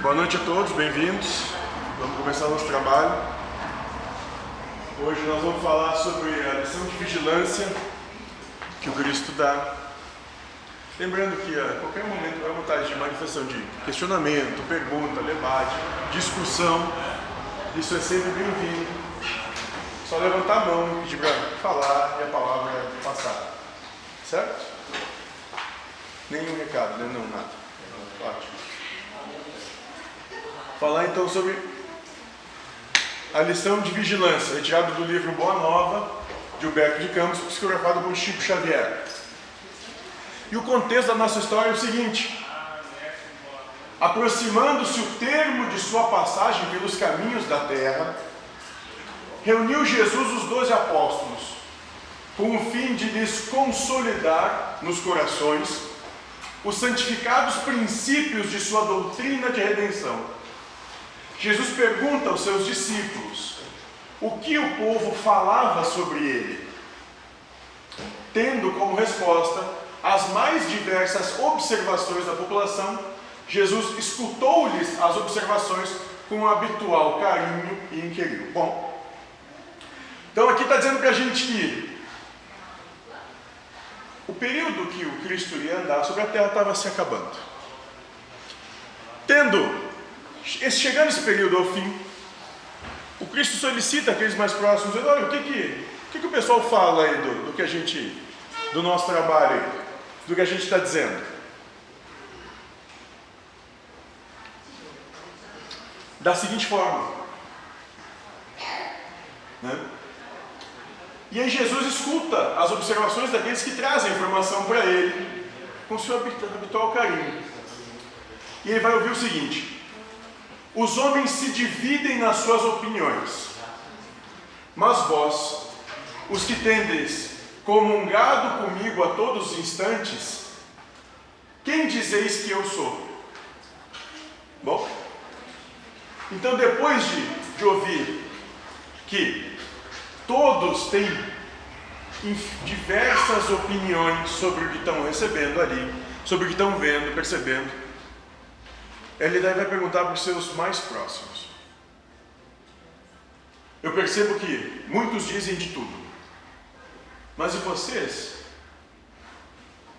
Boa noite a todos, bem-vindos. Vamos começar nosso trabalho. Hoje nós vamos falar sobre a lição de vigilância que o Cristo dá. Lembrando que a qualquer momento é vontade de manifestação de questionamento, pergunta, debate, discussão. Isso é sempre bem-vindo. Só levantar a mão e pedir para falar e a palavra é passada. Certo? Nenhum recado, né? Não, nada. Ótimo. Falar então sobre a lição de vigilância, retirado do livro Boa Nova, de Humberto de Campos, psicografado por Chico Xavier. E o contexto da nossa história é o seguinte: aproximando-se o termo de sua passagem pelos caminhos da terra, reuniu Jesus os 12 apóstolos, com o fim de lhes consolidar nos corações os santificados princípios de sua doutrina de redenção. Jesus pergunta aos seus discípulos o que o povo falava sobre ele, tendo como resposta as mais diversas observações da população. Jesus escutou-lhes as observações com o habitual carinho e inquiriu. Bom, então aqui está dizendo para a gente que o período que o Cristo iria andar sobre a terra estava se acabando. Chegando esse período ao fim, o Cristo solicita aqueles mais próximos, dizendo: olha, o que o pessoal fala aí do nosso trabalho aí, do que a gente está dizendo? Da seguinte forma, né? E aí Jesus escuta as observações daqueles que trazem a informação para ele, com seu habitual carinho. E ele vai ouvir o seguinte: os homens se dividem nas suas opiniões, mas vós, os que tendes comungado comigo a todos os instantes, quem dizeis que eu sou? Bom, então depois de ouvir que todos têm diversas opiniões sobre o que estão recebendo ali, sobre o que estão vendo, percebendo, ele vai perguntar para os seus mais próximos. Eu percebo que muitos dizem de tudo, mas e vocês,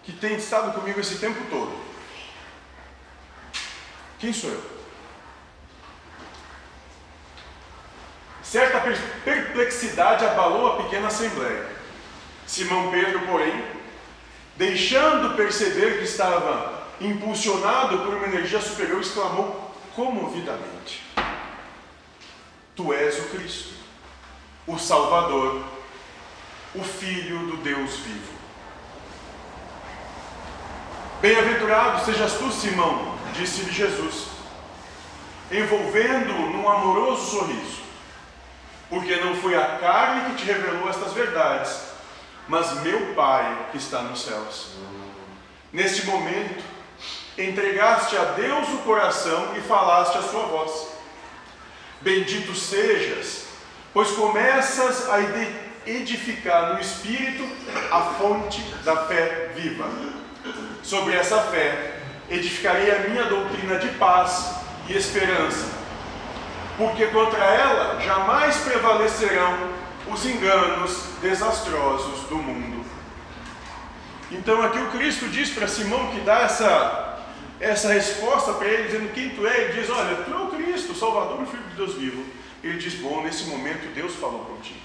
que têm estado comigo esse tempo todo, quem sou eu? Certa perplexidade abalou a pequena assembleia. Simão Pedro, porém, deixando perceber que estava impulsionado por uma energia superior, exclamou comovidamente: Tu és o Cristo, o Salvador, o Filho do Deus vivo. Bem-aventurado sejas tu, Simão, disse-lhe Jesus, envolvendo-o num amoroso sorriso, porque não foi a carne que te revelou estas verdades, mas meu Pai que está nos céus. Neste momento, entregaste a Deus o coração e falaste a sua voz. Bendito sejas, pois começas a edificar no Espírito a fonte da fé viva. Sobre essa fé, edificarei a minha doutrina de paz e esperança, porque contra ela jamais prevalecerão os enganos desastrosos do mundo. Então aqui o Cristo diz para Simão, que dá essa resposta para ele, dizendo quem tu é. Ele diz: olha, tu é o Cristo, o Salvador, o Filho de Deus vivo. Ele diz: bom, nesse momento Deus falou contigo.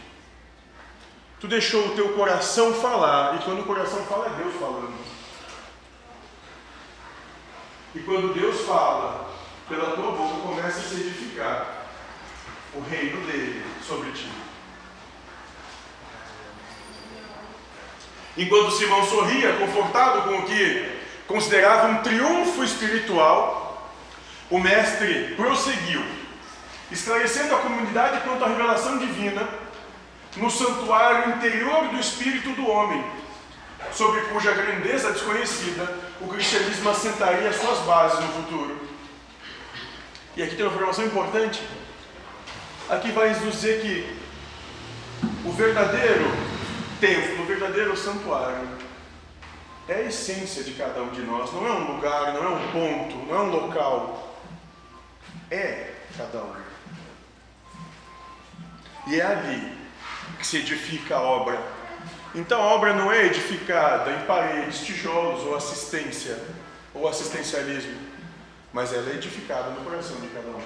Tu deixou o teu coração falar, e quando o coração fala é Deus falando. E quando Deus fala, pela tua boca começa a se edificar o reino dele sobre ti. Enquanto Simão sorria, confortado com o que considerava um triunfo espiritual, o mestre prosseguiu, esclarecendo a comunidade quanto à revelação divina no santuário interior do espírito do homem, sobre cuja grandeza desconhecida o cristianismo assentaria suas bases no futuro. E aqui tem uma informação importante. Aqui vai nos dizer que o verdadeiro templo, o verdadeiro santuário, é a essência de cada um de nós. Não é um lugar, não é um ponto, não é um local. é cada um. E é ali que se edifica a obra. Então a obra não é edificada em paredes, tijolos ou assistência, ou assistencialismo, mas ela é edificada no coração de cada um.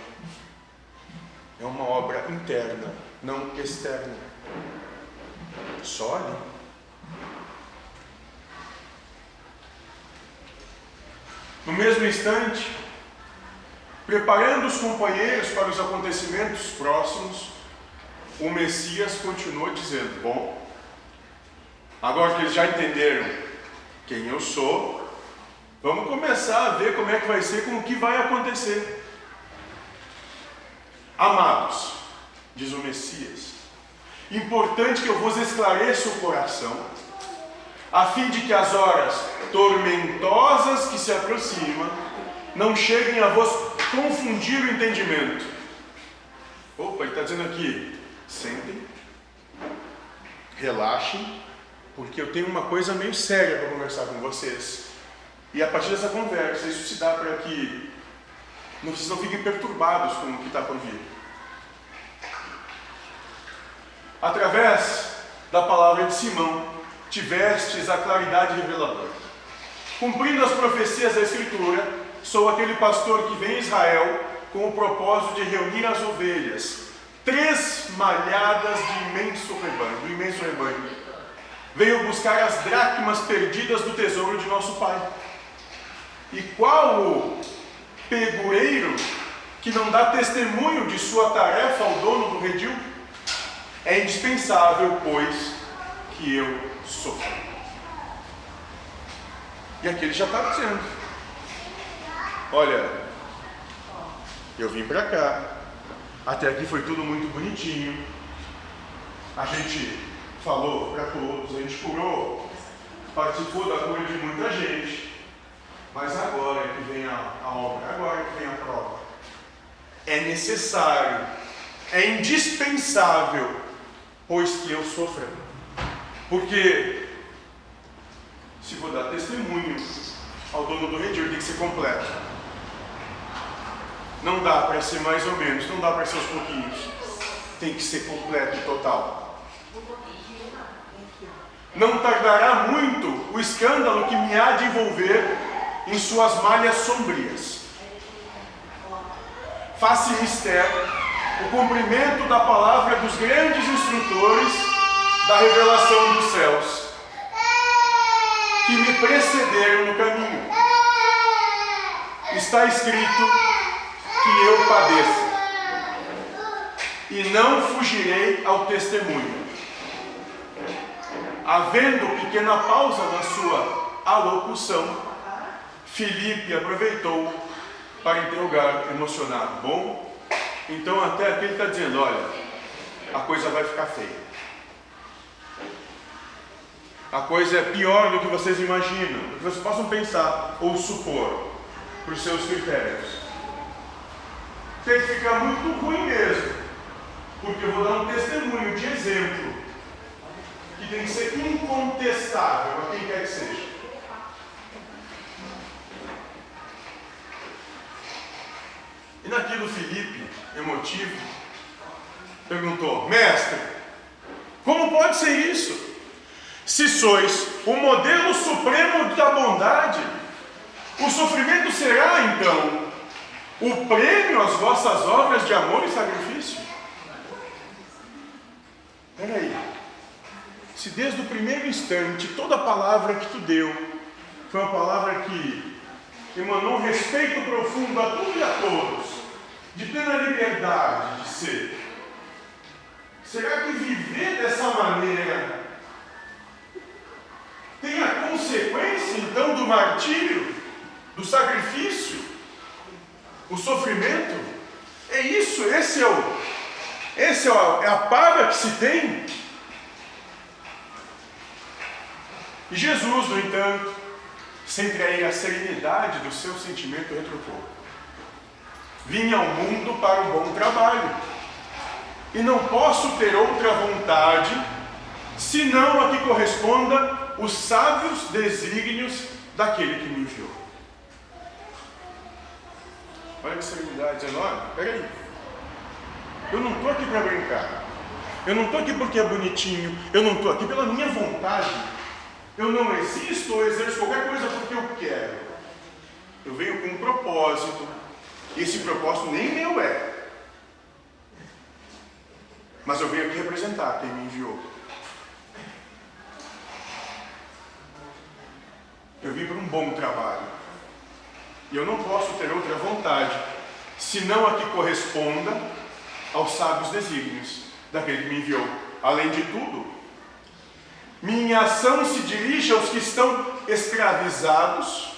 É uma obra interna, não externa. Só ali. No mesmo instante, preparando os companheiros para os acontecimentos próximos, o Messias continuou dizendo: bom, agora que eles já entenderam quem eu sou, vamos começar a ver como é que vai ser, com o que vai acontecer. Amados, diz o Messias, importante que eu vos esclareça o coração, a fim de que as horas tormentosas que se aproximam não cheguem a vos confundir o entendimento. Opa, ele está dizendo aqui: sentem, relaxem, porque eu tenho uma coisa meio séria para conversar com vocês. E a partir dessa conversa, isso se dá para que vocês não fiquem perturbados com o que está por vir. Através da palavra de Simão, tivestes a claridade reveladora. Cumprindo as profecias da Escritura, sou aquele pastor que vem a Israel com o propósito de reunir as ovelhas, 3 malhadas de imenso rebanho. Veio buscar as dracmas perdidas do tesouro de nosso Pai. E qual o pegureiro que não dá testemunho de sua tarefa ao dono do redil? É indispensável, pois, que eu sofra. E aqui ele já está dizendo: olha, eu vim para cá, até aqui foi tudo muito bonitinho, a gente falou para todos, a gente curou, participou da cura de muita gente, mas agora é que vem a obra, agora é que vem a prova. É necessário, é indispensável, pois que eu sofra. Porque se vou dar testemunho ao dono do redil, tem que ser completo. Não dá para ser mais ou menos, não dá para ser aos pouquinhos. Tem que ser completo e total. Não tardará muito o escândalo que me há de envolver em suas malhas sombrias. Faça mistério o cumprimento da palavra dos grandes instrutores da revelação dos céus, que me precederam no caminho. Está escrito que eu padeça, e não fugirei ao testemunho. Havendo pequena pausa na sua alocução, Filipe aproveitou para interrogar, emocionado: bom, então até aqui ele está dizendo: olha, a coisa vai ficar feia. A coisa é pior do que vocês imaginam, do que vocês possam pensar ou supor para os seus critérios. Tem que ficar muito ruim mesmo, porque eu vou dar um testemunho de exemplo que tem que ser incontestável a quem quer que seja. E naquilo Filipe, emotivo, perguntou: mestre, como pode ser isso? Se sois o modelo supremo da bondade, o sofrimento será, então, o prêmio às vossas obras de amor e sacrifício? Espera aí. Se desde o primeiro instante toda a palavra que tu deu foi uma palavra que emanou um respeito profundo a tudo e a todos, de plena liberdade de ser, será que viver dessa maneira tem a consequência, então, do martírio, do sacrifício, o sofrimento? É isso, é a paga que se tem. E Jesus, no entanto, sem trair a serenidade do seu sentimento, retrucou: vim ao mundo para o bom trabalho, e não posso ter outra vontade, senão a que corresponda os sábios desígnios daquele que me enviou. Olha que serenidade, dizendo, olha, peraí, eu não estou aqui para brincar, eu não estou aqui porque é bonitinho, eu não estou aqui pela minha vontade, eu não existo ou exerço qualquer coisa porque eu quero. Eu venho com um propósito, e esse propósito nem meu é, mas eu venho aqui representar quem me enviou. Eu vim para um bom trabalho, e eu não posso ter outra vontade, senão a que corresponda aos sábios desígnios daquele que me enviou. Além de tudo, minha ação se dirige aos que estão escravizados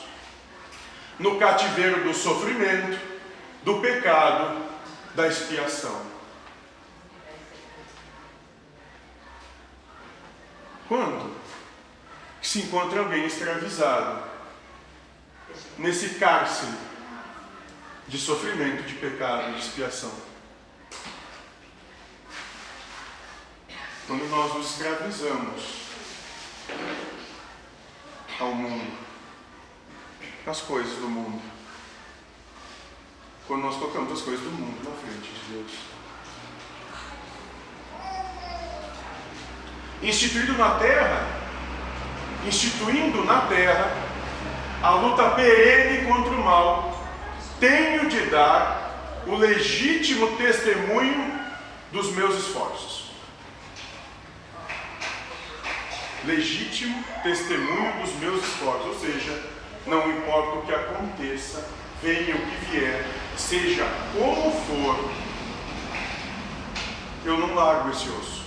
no cativeiro do sofrimento, do pecado, da expiação. Quando se encontra alguém escravizado nesse cárcere de sofrimento, de pecado, de expiação? Quando nós nos escravizamos ao mundo, às coisas do mundo, quando nós colocamos as coisas do mundo na frente de Deus. Instituindo na terra a luta perene contra o mal, tenho de dar o legítimo testemunho dos meus esforços. Legítimo testemunho dos meus esforços, ou seja, não importa o que aconteça, venha o que vier, seja como for, eu não largo esse osso.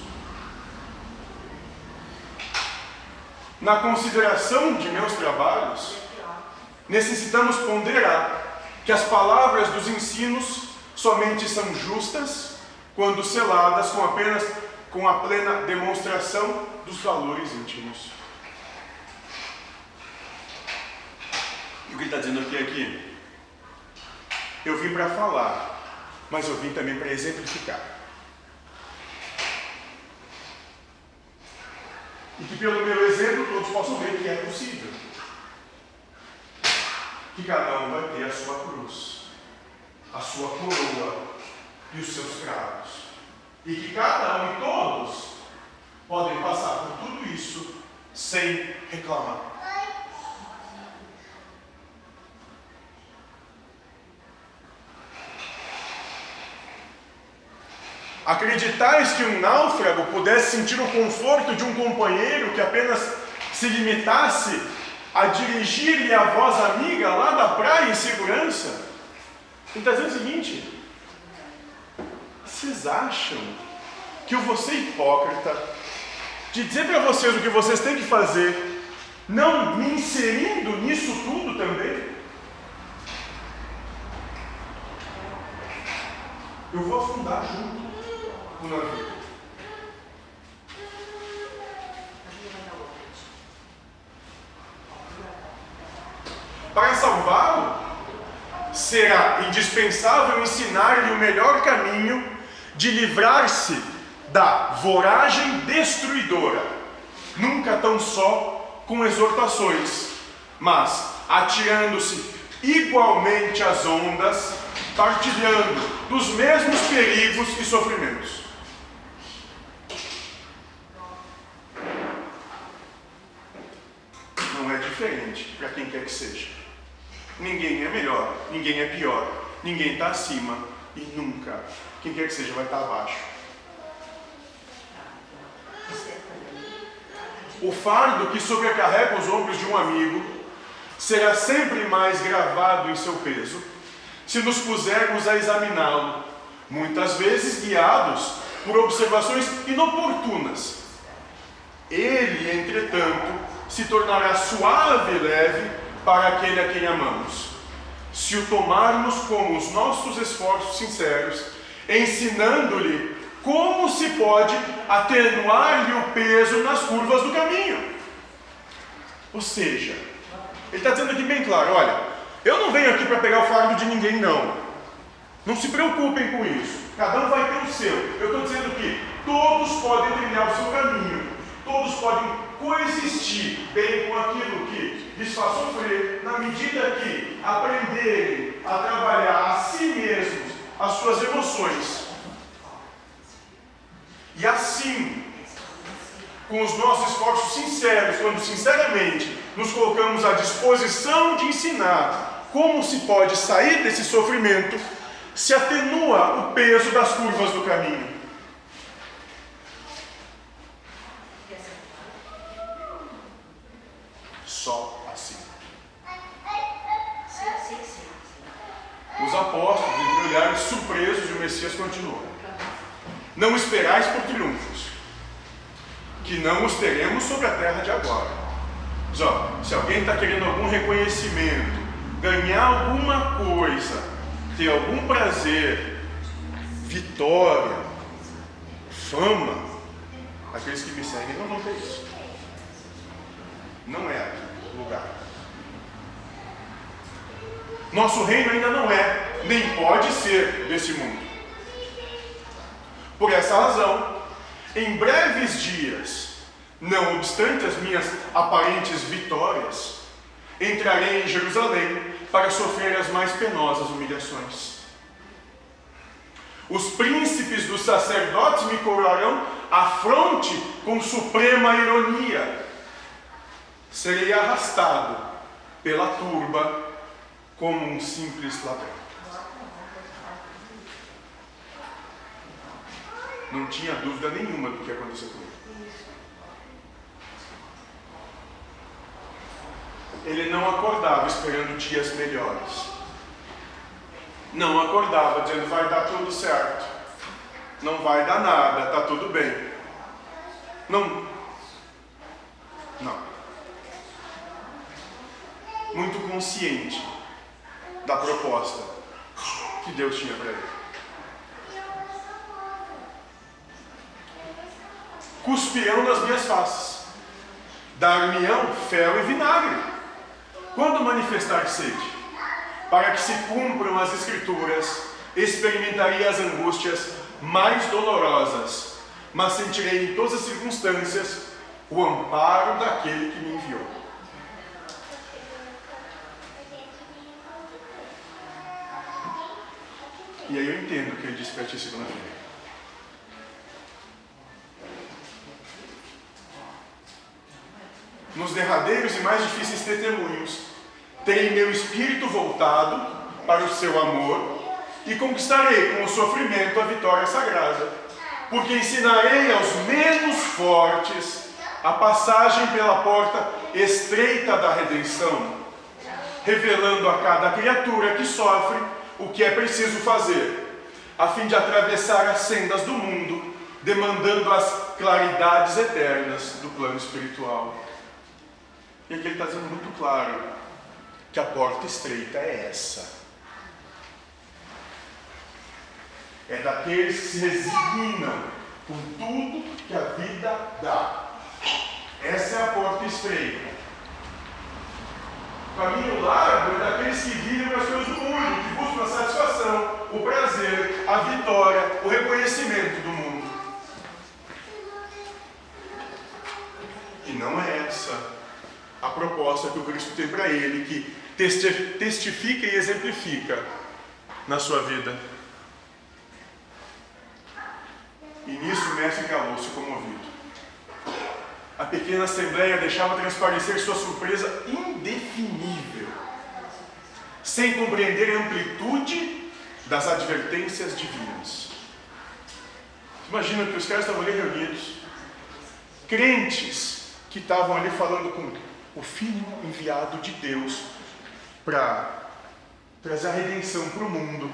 Na consideração de meus trabalhos, necessitamos ponderar que as palavras dos ensinos somente são justas quando seladas com a plena demonstração dos valores íntimos. E o que ele está dizendo aqui? Eu vim para falar, mas eu vim também para exemplificar. E que pelo meu exemplo todos possam ver que é possível. Que cada um vai ter a sua cruz, a sua coroa e os seus cravos. E que cada um e todos podem passar por tudo isso sem reclamar. Acreditais que um náufrago pudesse sentir o conforto de um companheiro que apenas se limitasse a dirigir-lhe a voz amiga lá da praia em segurança? Ele está dizendo o seguinte: vocês acham que eu vou ser hipócrita de dizer para vocês o que vocês têm que fazer, não me inserindo nisso tudo também? Eu vou afundar junto o navio. Para salvá-lo, será indispensável ensinar-lhe o melhor caminho de livrar-se da voragem destruidora, nunca tão só com exortações, mas atirando-se igualmente às ondas, partilhando dos mesmos perigos e sofrimentos. Não é diferente para quem quer que seja. Ninguém é melhor, ninguém é pior, ninguém está acima e nunca, quem quer que seja, vai estar abaixo. O fardo que sobrecarrega os ombros de um amigo será sempre mais gravado em seu peso se nos pusermos a examiná-lo, muitas vezes guiados por observações inoportunas. Ele, entretanto, se tornará suave e leve para aquele a quem amamos, se o tomarmos como os nossos esforços sinceros, ensinando-lhe como se pode atenuar-lhe o peso nas curvas do caminho. Ou seja, ele está dizendo aqui bem claro: olha, eu não venho aqui para pegar o fardo de ninguém, não. Não se preocupem com isso. Cada um vai ter o seu. Eu estou dizendo que todos podem trilhar o seu caminho. Todos podem coexistir bem com aquilo que lhes faz sofrer, na medida que aprenderem a trabalhar a si as suas emoções. E assim, com os nossos esforços sinceros, quando sinceramente nos colocamos à disposição de ensinar como se pode sair desse sofrimento, se atenua o peso das curvas do caminho. Só assim. Os apóstolos, entre olhares surpresos, e o Messias continuou: não esperais por triunfos, que não os teremos sobre a terra de agora. Mas, se alguém está querendo algum reconhecimento, ganhar alguma coisa, ter algum prazer, vitória, fama, aqueles que me seguem não vão ter isso. Não é aqui o lugar. Nosso reino ainda não é, nem pode ser desse mundo. Por essa razão, em breves dias, não obstante as minhas aparentes vitórias, entrarei em Jerusalém para sofrer as mais penosas humilhações. Os príncipes dos sacerdotes me coroarão à fronte com suprema ironia. Serei arrastado pela turba como um simples ladrão. Não tinha dúvida nenhuma do que aconteceu com ele. Ele não acordava esperando dias melhores. Não acordava dizendo: vai dar tudo certo. Não vai dar nada, está tudo bem. Não. Muito consciente da proposta que Deus tinha para ele. Cuspirão nas minhas faces, dar-me-ão fel e vinagre, quando manifestar sede, para que se cumpram as Escrituras, experimentarei as angústias mais dolorosas, mas sentirei em todas as circunstâncias o amparo daquele que me enviou. E aí eu entendo o que ele disse para ti segunda-feira. Nos derradeiros e mais difíceis testemunhos, terei meu espírito voltado para o seu amor e conquistarei com o sofrimento a vitória sagrada, porque ensinarei aos menos fortes a passagem pela porta estreita da redenção, revelando a cada criatura que sofre o que é preciso fazer, a fim de atravessar as sendas do mundo, demandando as claridades eternas do plano espiritual. E aqui ele está dizendo muito claro que a porta estreita é essa. É daqueles que se resignam com tudo que a vida dá. Essa é a porta estreita. O caminho largo é daqueles que vivem para as coisas do mundo, que buscam a satisfação, o prazer, a vitória, o reconhecimento do mundo. E não é essa a proposta que o Cristo tem para ele, que testifica e exemplifica na sua vida. E nisso o mestre calou-se comovido. A pequena assembleia deixava transparecer sua surpresa indefinível, sem compreender a amplitude das advertências divinas. Imagina que os caras estavam ali reunidos, crentes que estavam ali falando com o Filho enviado de Deus para trazer a redenção para o mundo.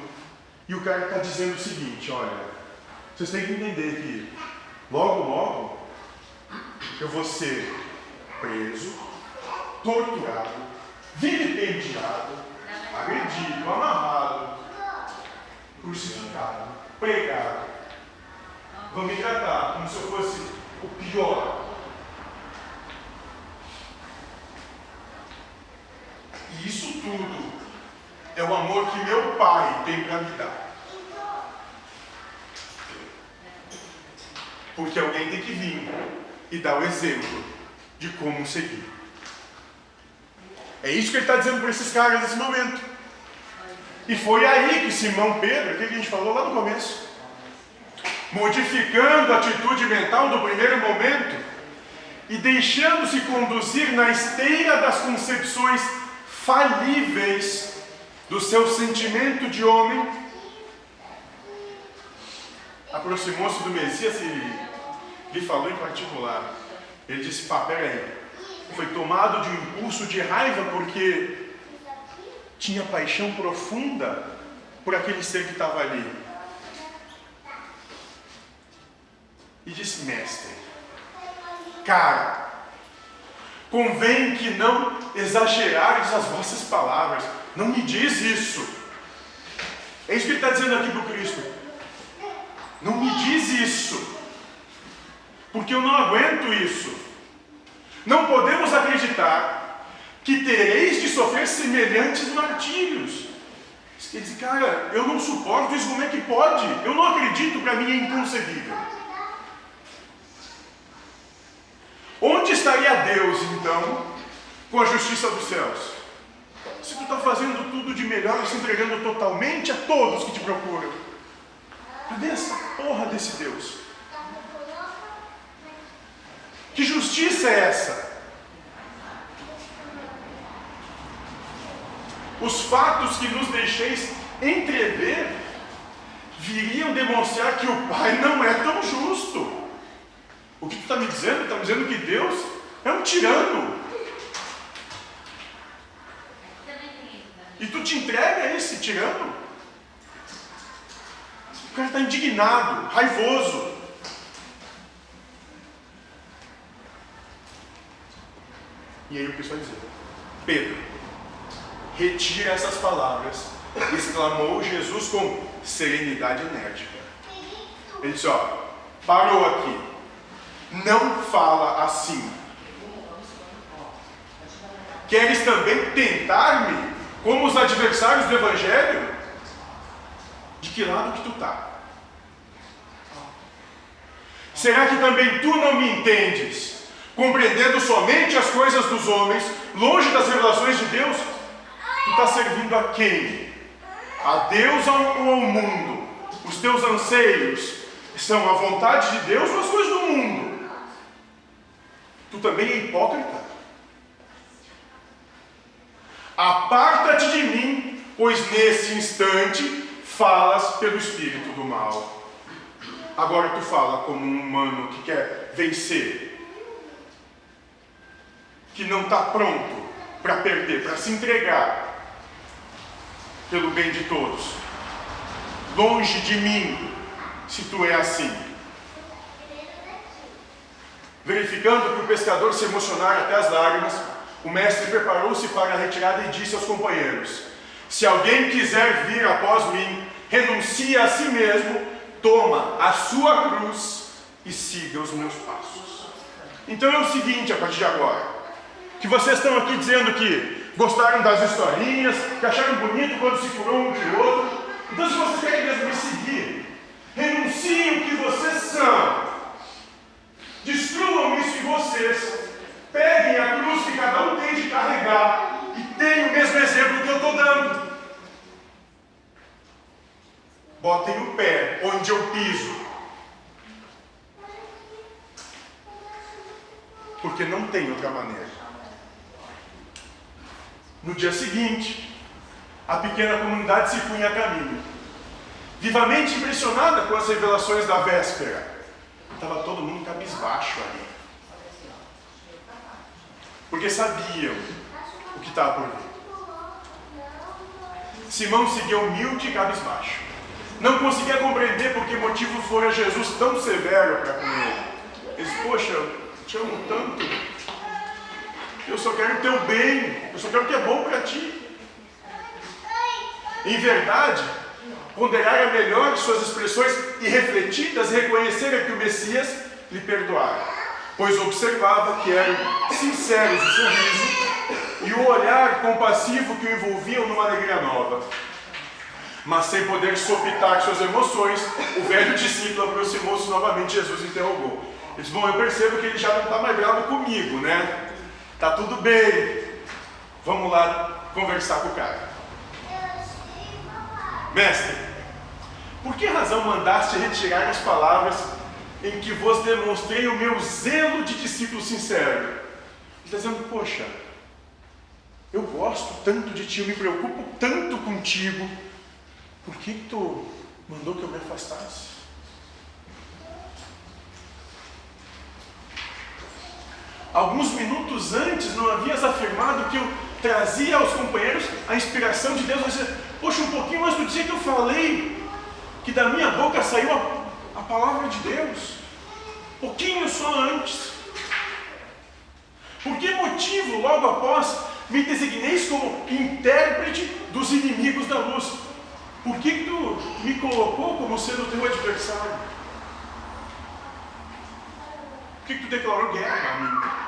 E o cara está dizendo o seguinte: olha, vocês têm que entender que logo eu vou ser preso, torturado, vilipendiado, agredido, amarrado, crucificado, pregado. Vão me tratar como se eu fosse o pior. E isso tudo é o amor que meu Pai tem para me dar. Porque alguém tem que vir e dar o exemplo de como seguir. É isso que ele está dizendo para esses caras nesse momento. E foi aí que Simão Pedro, que a gente falou lá no começo, modificando a atitude mental do primeiro momento e deixando-se conduzir na esteira das concepções falíveis do seu sentimento de homem, aproximou-se do Messias e lhe falou em particular. Ele disse: pá, peraí, foi tomado de um impulso de raiva porque tinha paixão profunda por aquele ser que estava ali. E disse: mestre, cara, convém que não exagerares as vossas palavras. Não me diz isso. É isso que ele está dizendo aqui para o Cristo. Não me diz isso, porque eu não aguento isso. Não podemos acreditar que tereis de sofrer semelhantes martírios. Ele diz: cara, eu não suporto isso, como é que pode? Eu não acredito, para mim é inconcebível. Onde estaria Deus, então, com a justiça dos céus? Se tu está fazendo tudo de melhor, se entregando totalmente a todos que te procuram, cadê essa porra desse Deus? Que justiça é essa? Os fatos que nos deixeis entrever viriam demonstrar que o Pai não é tão justo. O que tu está me dizendo? Está me dizendo que Deus é um tirano. E tu te entrega a esse tirano? O cara está indignado, raivoso. E aí o pessoal vai dizer: Pedro, retira essas palavras, exclamou Jesus com serenidade enérgica. Ele disse: ó, parou aqui. Não fala assim. Queres também tentar-me como os adversários do Evangelho? De que lado que tu está? Será que também tu não me entendes, compreendendo somente as coisas dos homens, longe das revelações de Deus? Tu está servindo a quem? A Deus ou ao mundo? Os teus anseios são a vontade de Deus ou as coisas do mundo? Tu também é hipócrita. Aparta-te de mim, pois nesse instante falas pelo espírito do mal. Agora tu fala como um humano que quer vencer, que não está pronto para perder, para se entregar pelo bem de todos. Longe de mim, se tu é assim. Verificando que o pescador se emocionara até as lágrimas, o mestre preparou-se para a retirada e disse aos companheiros: se alguém quiser vir após mim, renuncie a si mesmo, toma a sua cruz e siga os meus passos. Então é o seguinte, a partir de agora, que vocês estão aqui dizendo que gostaram das historinhas, que acharam bonito quando se curou um de outro. Então, se vocês querem mesmo me seguir, renunciem o que vocês são. Destruam isso em vocês. Peguem a cruz que cada um tem de carregar e tenham o mesmo exemplo que eu estou dando. Botem o pé onde eu piso. Porque não tem outra maneira. No dia seguinte, a pequena comunidade se punha a caminho, vivamente impressionada com as revelações da véspera. Estava todo mundo cabisbaixo ali, porque sabiam o que estava por vir. Simão seguia humilde e cabisbaixo. Não conseguia compreender por que motivo fora Jesus tão severo para com ele. Ele disse: poxa, eu te amo tanto, eu só quero o teu bem, eu só quero o que é bom para ti. Em verdade, ponderar a melhor de suas expressões e refletidas, reconhecer que o Messias lhe perdoara, pois observava que eram sinceros o sorriso e o olhar compassivo que o envolviam numa alegria nova. Mas sem poder sopitar suas emoções, o velho discípulo aproximou-se novamente. Jesus interrogou. Ele disse: bom, eu percebo que ele já não está mais bravo comigo, né? Tá tudo bem, vamos lá conversar com o cara. Mestre, por que razão mandaste retirar as palavras em que vos demonstrei o meu zelo de discípulo sincero? Ele está dizendo, poxa, eu gosto tanto de ti, eu me preocupo tanto contigo, por que tu mandou que eu me afastasse? Alguns minutos antes não havias afirmado que eu trazia aos companheiros a inspiração de Deus. Você, poxa, um pouquinho antes do dia que eu falei que da minha boca saiu a palavra de Deus. Pouquinho só antes. Por que motivo, logo após, me designeis como intérprete dos inimigos da luz? Por que tu me colocou como sendo teu adversário? Por que tu declarou guerra a mim?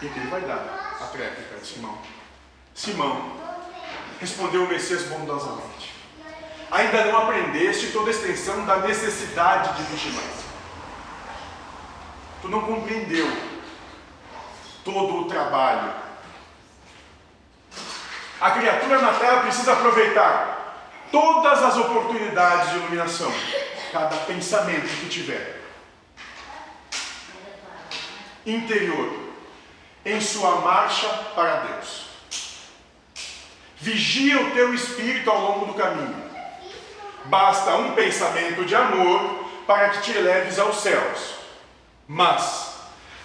E aqui ele vai dar a tréplica de Simão. Simão, respondeu o Messias bondosamente, ainda não aprendeste toda a extensão da necessidade de vigilância. Tu não compreendeu todo o trabalho. A criatura na terra precisa aproveitar todas as oportunidades de iluminação, cada pensamento que tiver interior, em sua marcha para Deus. Vigia o teu espírito ao longo do caminho. Basta um pensamento de amor para que te leves aos céus. Mas,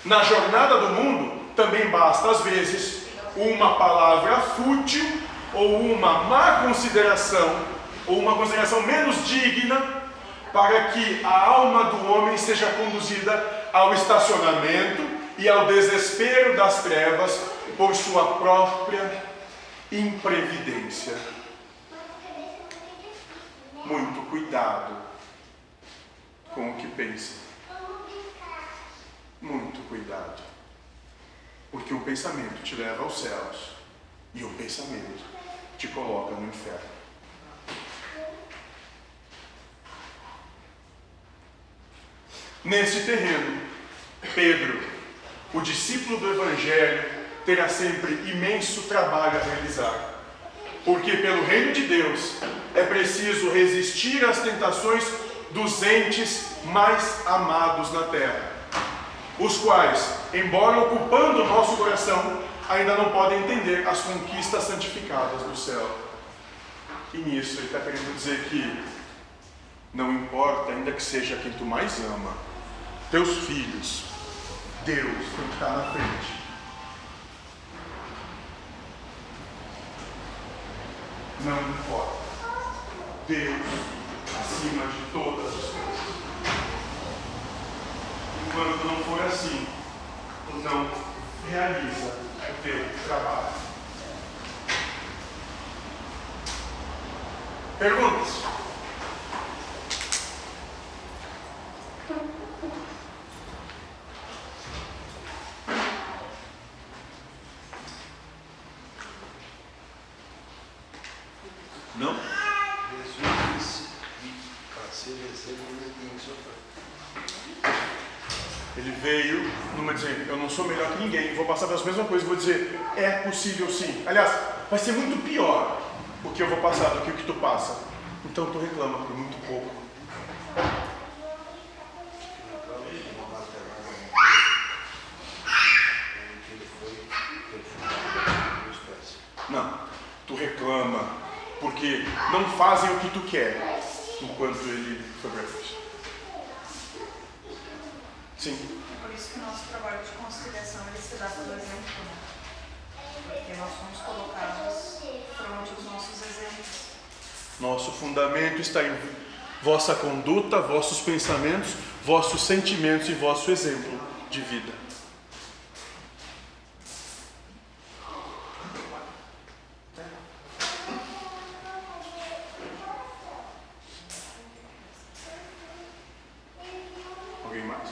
na jornada do mundo, também basta, às vezes, uma palavra fútil, ou uma má consideração, ou uma consideração menos digna, para que a alma do homem seja conduzida ao estacionamento e ao desespero das trevas por sua própria imprevidência. Muito cuidado com o que pensa. Muito cuidado. Porque o pensamento te leva aos céus e o pensamento te coloca no inferno. Nesse terreno, Pedro, o discípulo do Evangelho, terá sempre imenso trabalho a realizar. Porque pelo reino de Deus é preciso resistir às tentações dos entes mais amados na terra, os quais, embora ocupando o nosso coração, ainda não podem entender as conquistas santificadas do céu. E nisso ele está querendo dizer que não importa, ainda que seja quem tu mais ama, teus filhos, Deus tem que estar na frente. Não importa. Deus acima de todas as coisas. Enquanto não for assim, tu não realiza o teu trabalho. Perguntas? Não? Jesus disse que para ser exemplo ele tem que sofrer. Ele veio numa dizendo, eu não sou melhor que ninguém, vou passar pelas mesmas coisas, vou dizer, é possível sim. Aliás, vai ser muito pior o que eu vou passar do que o que tu passa. Então tu reclama por muito pouco. Não, tu reclama porque não fazem o que tu quer, enquanto ele foi para frente. Sim. Por isso que o nosso trabalho de conciliação ele se dá pelo exemplo, né? Porque nós somos colocados frente aos nossos exemplos. Nosso fundamento está em vossa conduta, vossos pensamentos, vossos sentimentos e vosso exemplo de vida. Alguém mais?